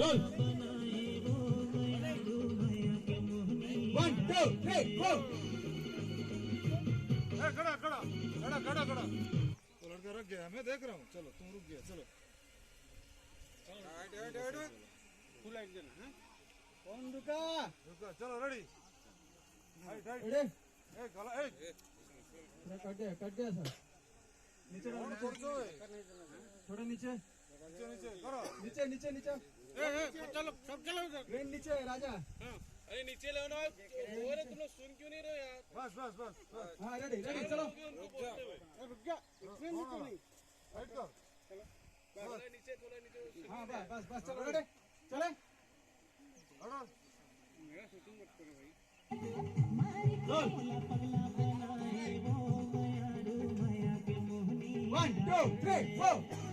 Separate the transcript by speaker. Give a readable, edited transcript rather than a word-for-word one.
Speaker 1: role 1 2 3 4
Speaker 2: खड़ा खड़ा खड़ा खड़ा खड़ा तो लड़का रुक गया मैं देख रहा हूँ चलो तुम रुक गया चलो
Speaker 3: फुल लाइट देना है
Speaker 1: कौन रुका
Speaker 2: रुका चलो रेडी
Speaker 1: रेडी
Speaker 2: ए गला ए
Speaker 1: कट गया सर नीचे थोड़ा नीचे
Speaker 2: नीचे नीचे करो
Speaker 1: नीचे नीचे नीचे
Speaker 3: चलो सब चलो
Speaker 1: ट्रेन नीचे राजा
Speaker 3: अरे नीचे ले ना और तुम लोग सुन क्यों नहीं रहे यार
Speaker 2: बस बस बस बस
Speaker 1: हाँ रेडी रेडी चलो
Speaker 3: रुक जा ट्रेन नीचे नहीं
Speaker 2: राइट कर
Speaker 3: थोड़ा नीचे
Speaker 1: हाँ बस बस बस चलो रेडी चले
Speaker 2: खड़ा
Speaker 3: मेरा शूटिंग मत करो भाई
Speaker 1: रोल 1 2 3 4